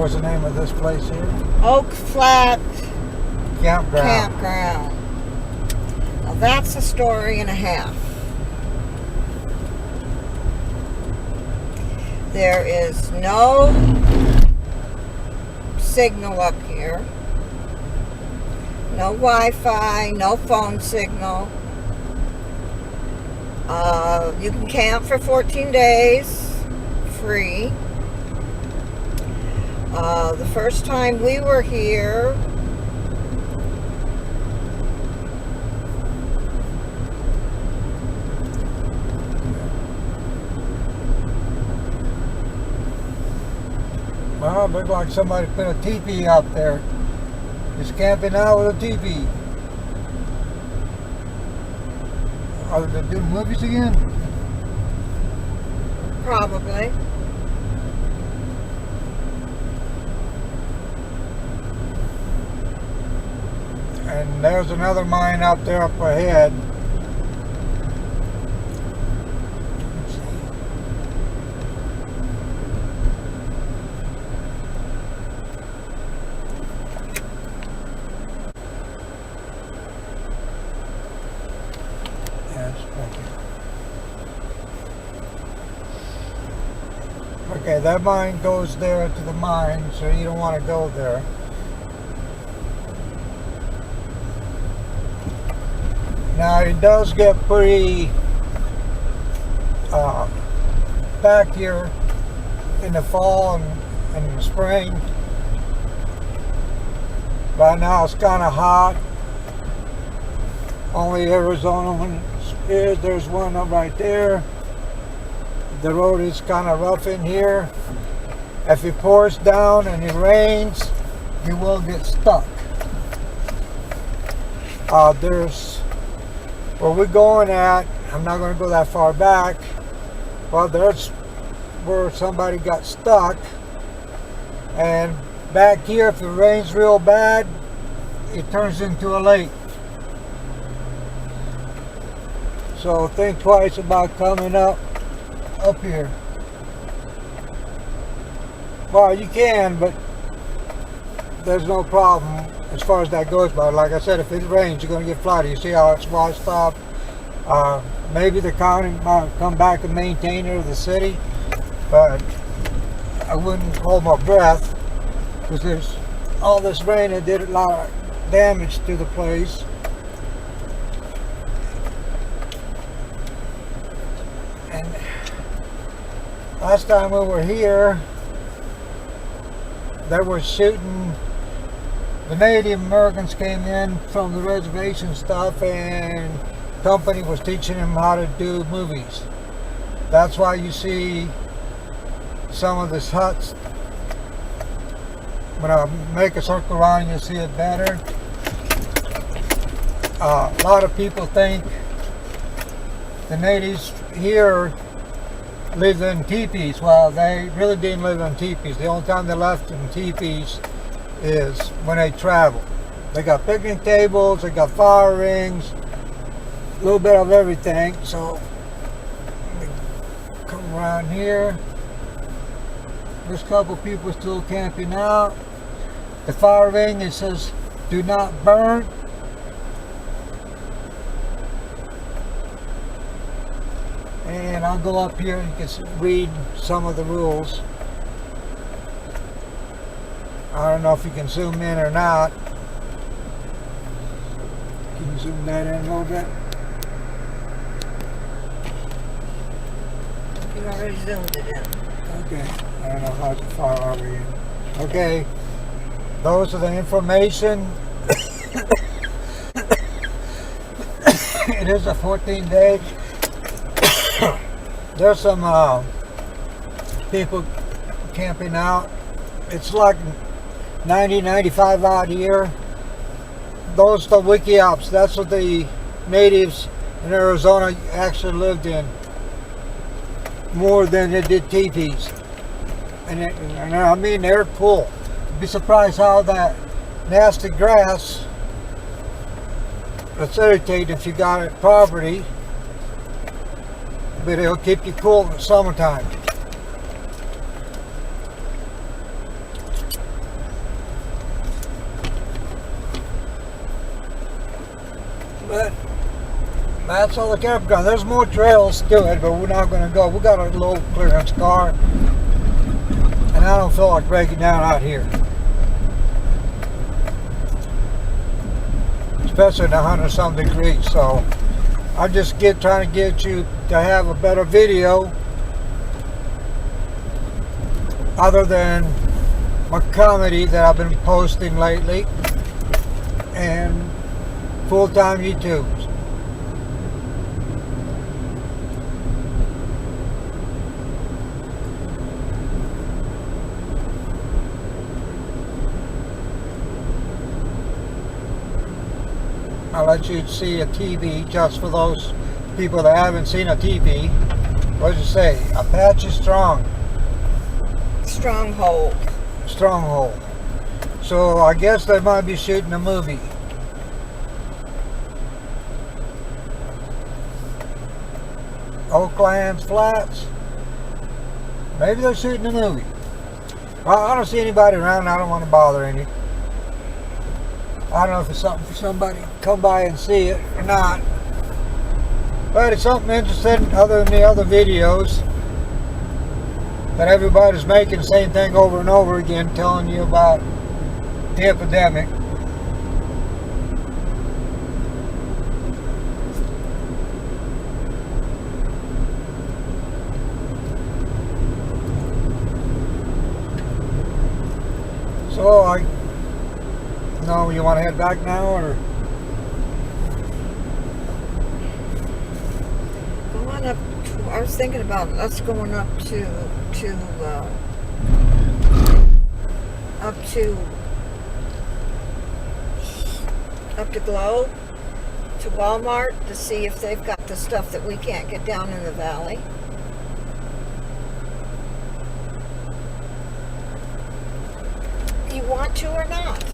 What was the name of this place here? Oak Flat Campground. Campground. Now that's a story and a half. There is no signal up here. No Wi-Fi, no phone signal. You can camp for 14 days, free. The first time we were here, Well, it looked like somebody put a teepee out there. Just camping out with a teepee. Are they doing movies again? probably. And there's another mine out there up ahead. Let's see. Yes, thank you. Okay, that mine goes there to the mine, so you don't want to go there. Now it does get pretty back here in the fall and the spring. Right now it's kind of hot. Only Arizona one is. There's one up right there. The road is kind of rough in here. If it pours down and it rains, you will get stuck. There's where we're going at, I'm not going to go that far back. Well, there's where somebody got stuck. And back here, if it rains real bad, it turns into a lake. So think twice about coming up here. Well, you can, but there's no problem as far as that goes. But like I said, if it rains, you're going to get flooded. You see how it's washed up. Maybe the county might come back and maintain it, or the city, but I wouldn't hold my breath, because there's all this rain that did a lot of damage to the place. And last time we were here, they were shooting. The Native Americans came in from the reservation stuff, and the company was teaching them how to do movies. That's why you see some of these huts. When I make a circle around, you'll see it better. A lot of people think the natives here lived in teepees. Well, they really didn't live in teepees. The only time they left in teepees is when they travel. They got picnic tables, they got fire rings, a little bit of everything. So let me come around here. There's a couple people still camping out. The fire ring, it says do not burn. And I'll go up here and you can read some of the rules. I don't know if you can zoom in or not. Can you zoom that in a little bit? You already zoomed it in. Okay. I don't know how far are we in. Okay. Those are the information. It is a 14-day. There's some people camping out. It's like 90-95 out here. Those are the wiki-ops. That's what the natives in Arizona actually lived in, more than they did teepees. And I mean, they're cool. You'd be surprised how that nasty grass that's irritating if you got it property, but it'll keep you cool in the summertime. That's all the campground. There's more trails to it, but we're not going to go. We got a low clearance car, and I don't feel like breaking down out here, especially in 100-some degrees. So I'm just trying to get you to have a better video, other than my comedy that I've been posting lately, and full-time YouTubes. I'll let you see a TV just for those people that haven't seen a TV. What does it say? Apache Stronghold. Stronghold. So I guess they might be shooting a movie. Oaklands Flats. Maybe they're shooting a movie. I don't see anybody around. I don't want to bother any. I don't know if it's something for somebody to come by and see it or not. But it's something interesting other than the other videos that everybody's making the same thing over and over again, telling you about the epidemic. So no, you want to head back now, or? Going up to, I was thinking about us going up to Globe, to Walmart, to see if they've got the stuff that we can't get down in the valley. You want to or not?